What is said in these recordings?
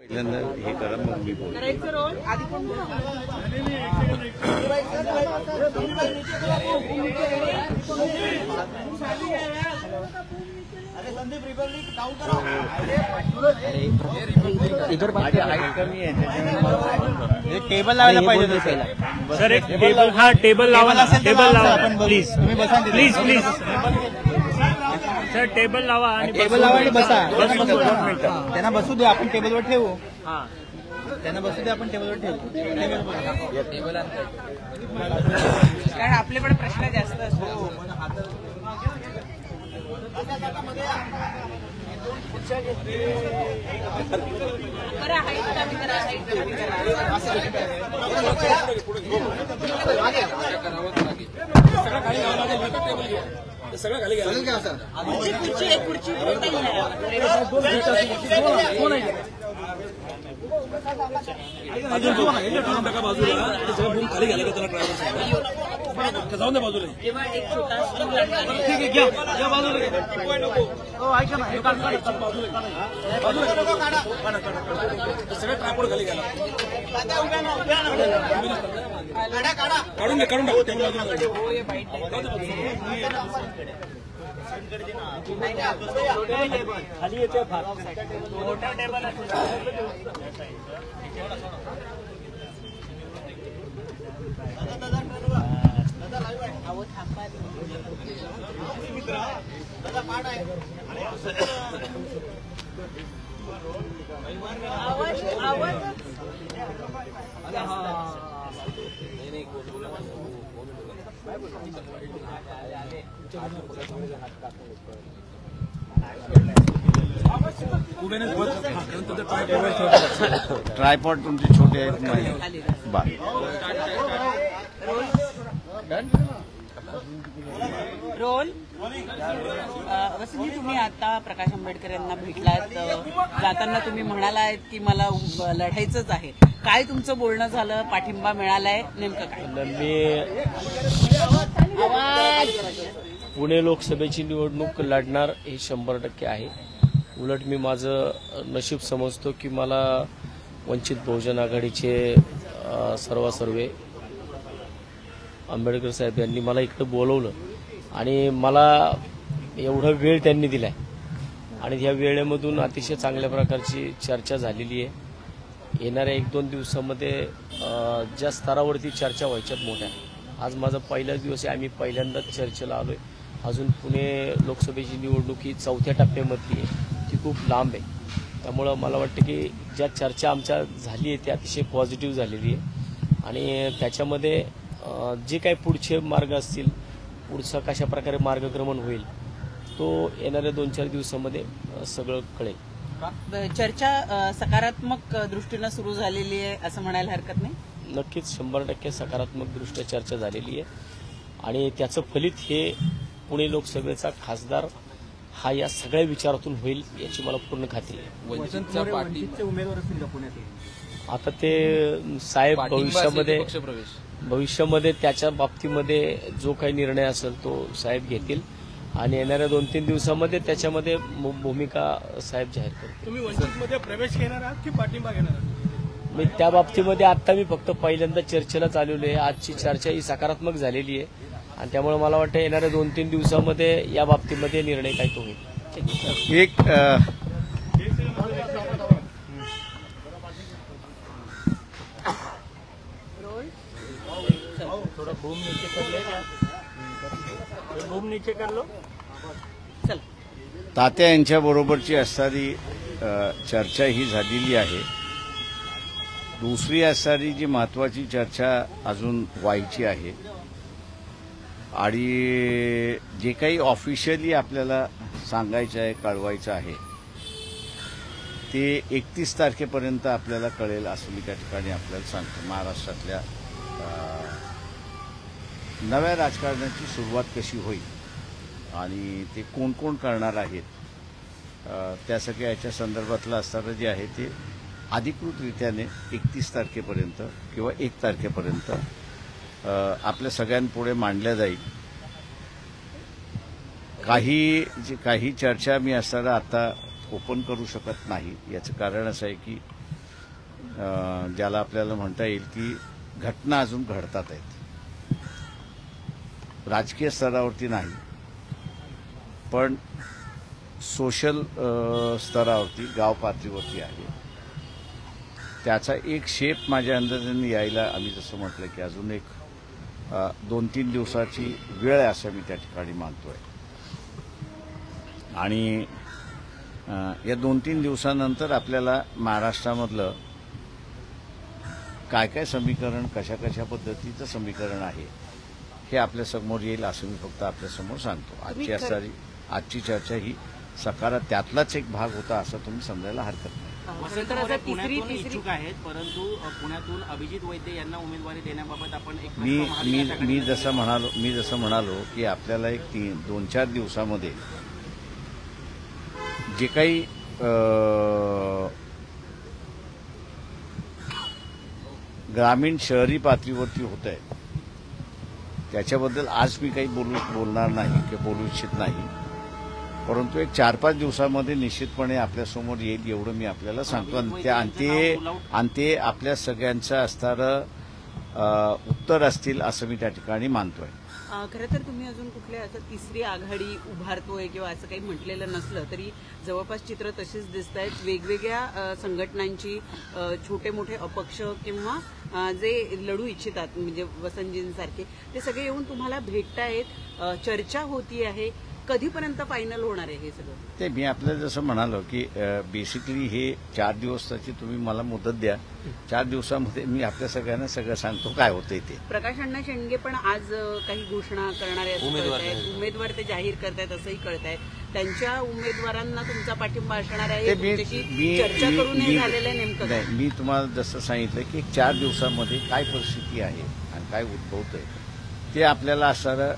पहिल्यांदा हे करा मग मी बोलतो. इधर माझी हाईट कमी आहे त्याच्यामुळे टेबल लावायला पाहिजे सर. एक टेबल, हा टेबल लावा, टेबल लावा please please please. Sir table लावा आणि टेबल लावा आणि बसा. त्यांना बसू दे, आपण टेबलवर ठेवू. हा त्यांना बसू दे, आपण टेबलवर ठेवू. टेबल कारण आपल्याकडे प्रश्न जास्त असतो. करा हाईट कमी करा, हाईट कमी करा. सगळं खाली गेलं. खुर्ची एक खुर्ची बाजूला खाली गेलं का त्याला ड्रायव्हर जाऊन द्या बाजूला. जेव्हा एक छोटा सगळं ट्रायपॉड खाली गेला. काढून घ्या, काढून टाकू टेबल बाजूला. खाली येते फार मोठा टेबल ट्रायपॉड तुमचे छोटे आहेत नाही. रोल. वसंतजी, तुम्ही आता प्रकाश आंबेडकर यांना भेटलात. जाताना तुम्ही म्हणालात की मला लढायचंच आहे. काय तुमचं बोलणं झालं? पाठिंबा मिळालाय? नेमकं काय? मी पुणे लोकसभेची निवडणूक लढणार हे 100% आहे. उलट मी माझं नशीब समजतो की मला वंचित बहुजन आघाडीचे सर्वे आंबेडकर साहेब यांनी मला इकडं बोलवलं आणि मला एवढा वेळ त्यांनी दिलाय आणि या वेळेमधून अतिशय चांगल्या प्रकारची चर्चा झालेली आहे. येणाऱ्या 1-2 दिवसामध्ये ज्या स्तरावरती चर्चा व्हायच्यात मोठ्या. आज माझा पहिलाच दिवस आहे. आम्ही पहिल्यांदाच चर्चेला आलोय. अजून पुणे लोकसभेची निवडणूक ही 4थ्या टप्प्यामधली आहे. ती खूप लांब आहे. त्यामुळं मला वाटतं की ज्या चर्चा आमच्या झाली आहे ती अतिशय पॉझिटिव्ह झालेली आहे आणि त्याच्यामध्ये जे काही पुढचे मार्ग असतील, पुढचा कशा प्रकारे मार्गक्रमण होईल तो येणाऱ्या 2-4 दिवसामध्ये सगळं कळेल. चर्चा सकारात्मक दृष्टीनं सुरू झालेली आहे असं म्हणायला हरकत नाही. नक्कीच 100% सकारात्मक दृष्ट्या चर्चा झालेली आहे आणि त्याचं फलित हे पुणे लोकसभेचा खासदार हा या सगळ्या विचारातून होईल याची मला पूर्ण खात्री आहे. उमेदवार असतील का पुण्यात? आता ते साहेब भविष्यामध्ये त्याच्या बाबतीमध्ये जो काही निर्णय असेल तो साहेब घेतील आणि येणाऱ्या 2-3 दिवसामध्ये त्याच्यामध्ये भूमिका साहेब जाहीर करतील. तुम्ही वंचितमध्ये प्रवेश घेणार आहात की पाठिंबा घेणार आहात? मी त्या बाबतीमध्ये आता मी फक्त पहिल्यांदा चर्चेला चालवली आहे. आजची चर्चा ही सकारात्मक झालेली आहे आणि त्यामुळे मला वाटतं येणाऱ्या 2-3 दिवसामध्ये या बाबतीमध्ये निर्णय काय तो होईल. एक थोड़ा बूम नीचे कर लो. चल. तात्या यांच्या बरोबरची असणारी चर्चा ही झालेली आहे. दुसरी असणारी जी महत्वाची चर्चा अजून व्हायची आहे आणि जे काही ऑफिशियली आपल्याला सांगायचं आहे, कळवायचं आहे ते 31 तारखेपर्यंत आपल्याला कळेल असं मी त्या ठिकाणी आपल्याला सांगतो. महाराष्ट्रातल्या नव्या राजकारणाची सुरुवात कशी होईल आणि ते कोण कोण करणार आहेत त्या सगळ्या याच्या संदर्भातलं असणारं जे आहे ते अधिकृतरित्याने 31 तारखेपर्यंत किंवा 1 तारखेपर्यंत आपल्या सगळ्यांपुढे मांडल्या जाईल. काही चर्चा मी असताना आता ओपन करू शकत नाही. याचं कारण असं आहे की ज्याला आपल्याला म्हणता येईल की घटना अजून घडतात आहेत. राजकीय स्तरावरती नाही, पण सोशल स्तरावरती, गाव पातळीवरती आहे. त्याचा एक शेप माझ्या अंदाजाने यायला, आम्ही जसं म्हटलं की अजून एक 2-3 दिवसाची वेळ आहे असं मी त्या ठिकाणी मानतोय. आणि या 2-3 दिवसानंतर आपल्याला महाराष्ट्रामधलं काय काय समीकरण, कशा कशा पद्धतीचं समीकरण आहे हे आपल्या समोर येईल असं मी फक्त आपल्यासमोर सांगतो. आजची चर्चा ही सकारात्मक त्यातलाच एक भाग होता असं तुम्ही समजायला हरकत नाही. वसंत मोरे पुण्यातून इच्छुक आहेत, परंतु पुण्यातून अभिजित वैद्य यांना उमेदवारी देण्याबाबत आपण एक मी जसं म्हणालो की आपल्याला एक 2-4 दिवसामध्ये जे काही ग्रामीण शहरी पातळीवरती होत आहे त्याच्याबद्दल आज मी काही बोलणार नाही किंवा बोलू इच्छित नाही, परंतु एक 4-5 दिवसामध्ये निश्चितपणे आपल्यासमोर येईल एवढं मी आपल्याला सांगतो. आणि ते आपल्या सगळ्यांचं असणारं उत्तर असतील असं मी त्या ठिकाणी मानतोय. खरं तर तुम्ही अजून कुठल्या असं तिसरी आघाडी उभारतोय किंवा असं काही म्हटलेलं नसलं तरी जवळपास चित्र तशीच दिसत आहेत. वेगवेगळ्या संघटनांची छोटे मोठे अपक्ष किंवा जे लढू इच्छितात म्हणजे वसंतजींसारखे ते सगळे येऊन तुम्हाला भेटतायत, चर्चा होती आहे. कधीपर्यंत फायनल होणार आहे हे सगळं? ते मी आपल्याला जसं म्हणालो की बेसिकली हे 4 दिवसाची तुम्ही मला मुदत द्या. 4 दिवसामध्ये मी आपल्या सगळ्यांना सगळं सांगतो काय होतंय ते. प्रकाश अण्णा शेंडगे पण आज काही घोषणा करणारे उमेदवार ते जाहीर करतायत असंही कळतंय. त्यांच्या उमेदवारांना तुमचा पाठिंबा असणार आहे, चर्चा करून झालेलं आहे नेमकं? नाही, मी तुम्हाला जसं सांगितलं की 4 दिवसामध्ये काय परिस्थिती आहे आणि काय उद्भवतंय ते आपल्याला असणारं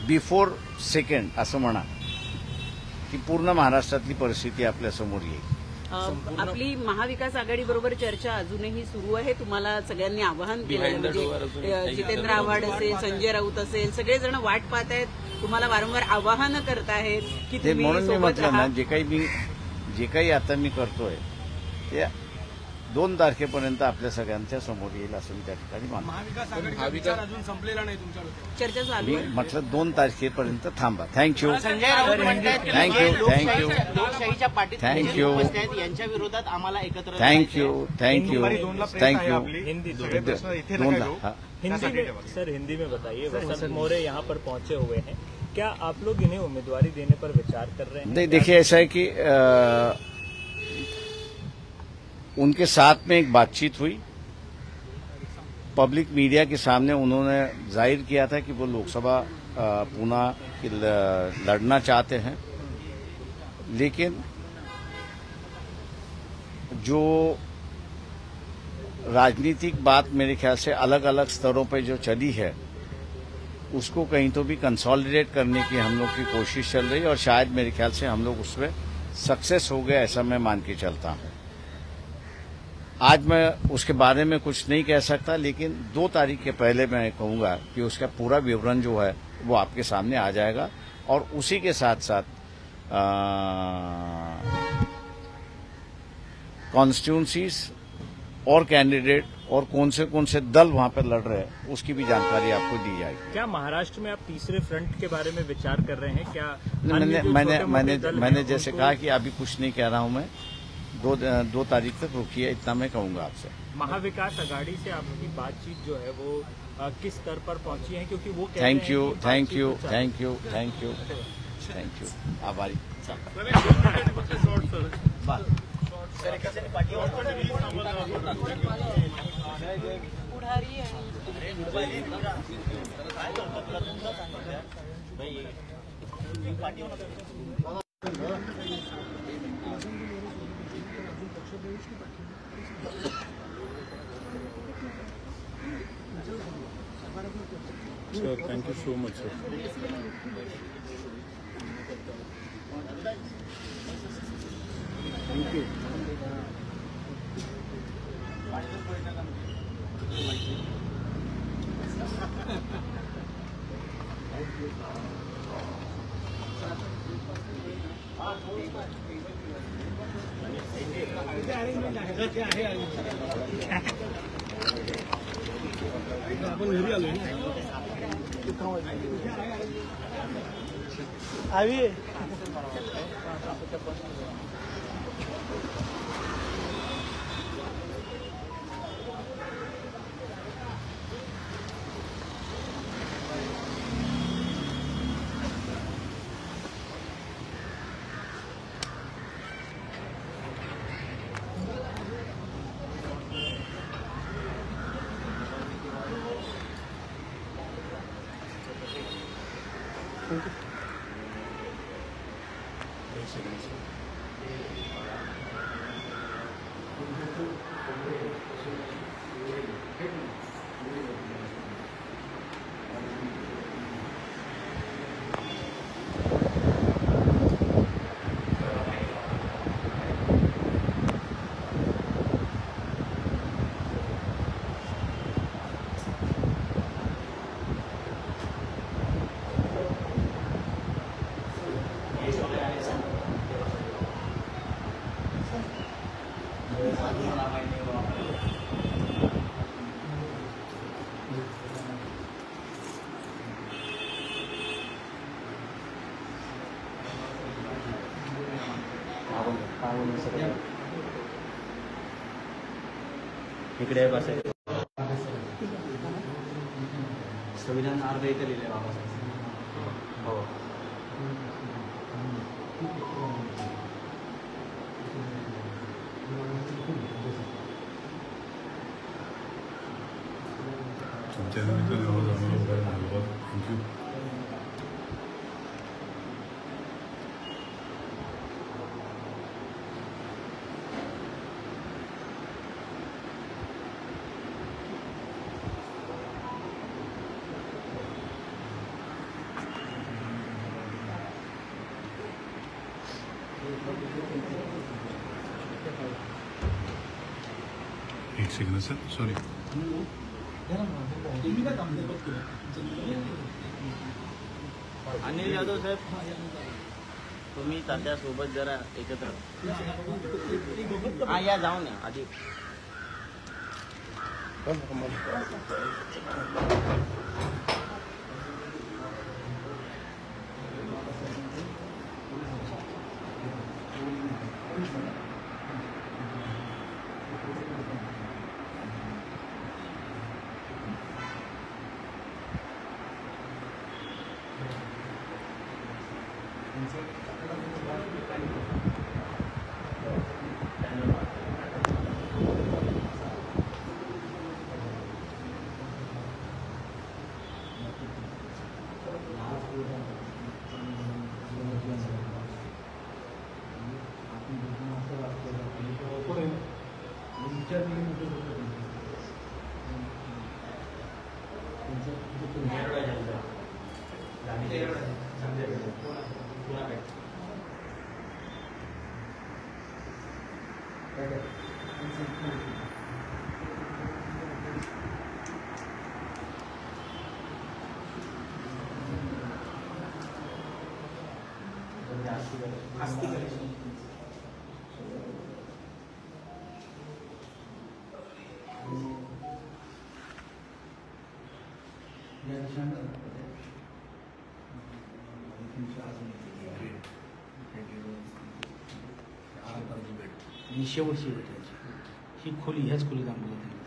बिफोर सेकंड असं म्हणा की पूर्ण महाराष्ट्रातली परिस्थिती आपल्यासमोर येईल. आपली महाविकास आघाडी बरोबर चर्चा अजूनही सुरू आहे. तुम्हाला सगळ्यांनी आवाहन केलं म्हणजे जितेंद्र आव्हाड असेल, संजय राऊत असेल, सगळेजण वाट पाहत आहेत, तुम्हाला वारंवार आवाहन करतायत की तुम्ही म्हणून मी म्हटलं ना, जे काही आता मी करतोय ते 2 तारखेपर्यंत आपल्या सगळ्यांच्या समोर येईल असं मी त्या ठिकाणी मानतो. अजून संपलेला नाही तुमच्याकडे, चर्चा चालू मी म्हटलं 2 तारखेपर्यंत थांबा. थँक्यू. संजय राऊत म्हणतात लोकशाहीच्या पाठीत थँक्यू. यांच्या विरोधात आम्हाला एकत्र थँक्यू. हिंदी में बताइए, वसंत मोरे यहाँ पर पहुंचे हुए हैं, क्या आप लोग इन्हें उम्मीदवारी देने पर विचार कर रहे हैं? देखिए ऐसा है कि उनके साथ में एक बातचीत हुई, पब्लिक मीडिया के सामने उन्होंने जाहिर किया था कि वो लोकसभा पुणे की लड़ना चाहते हैं, लेकिन जो राजनीतिक बात मेरे ख्याल से अलग अलग स्तरों पर जो चली है उसको कहीं तो भी कंसोलिडेट करने की हम लोग की कोशिश चल रही है और शायद मेरे ख्याल से हम लोग उसमें सक्सेस हो गए ऐसा मैं मान के चलता हूं. आज मैं उसके बारे में कुछ नहीं कह सकता, लेकिन 2 तारीख के पहले मैं कहूंगा कि उसका पूरा विवरण जो है वो आपके सामने आ जाएगा और उसी के साथ साथ कॉन्स्टिट्यूंसीज और कैंडिडेट और कौन से दल वहां पर लड़ रहे हैं उसकी भी जानकारी आपको दी जाएगी. क्या महाराष्ट्र में आप तीसरे फ्रंट के बारे में विचार कर रहे हैं? क्या मैंने जैसे कहा कि अभी कुछ नहीं कह रहा हूं मैं. 2 तारीख तक रुकिए, इतना मैं कहूंगा आपसे. महाविकास आघाड़ी से आपकी बातचीत जो है वो किस स्तर पर पहुंची है? क्योंकि वो थैंक यू. आभारी. Sir, thank you so much, sir. Thank you. आपण घरी आलोय इकडे बसायचं. संविधान अर्ध इथे लिहिले बाबासाहेब. हो. तुमच्या निमित्ताने आवाज आम्हाला बघायला धन्यवाद. थँक्यू. एक second sir, sorry. Anil Yadav साहेब, तुम्ही तात्यासोबत जरा एकत्र या, जाऊन या आधी. शेवटची ही खोली ह्याच खोलीत आम्हाला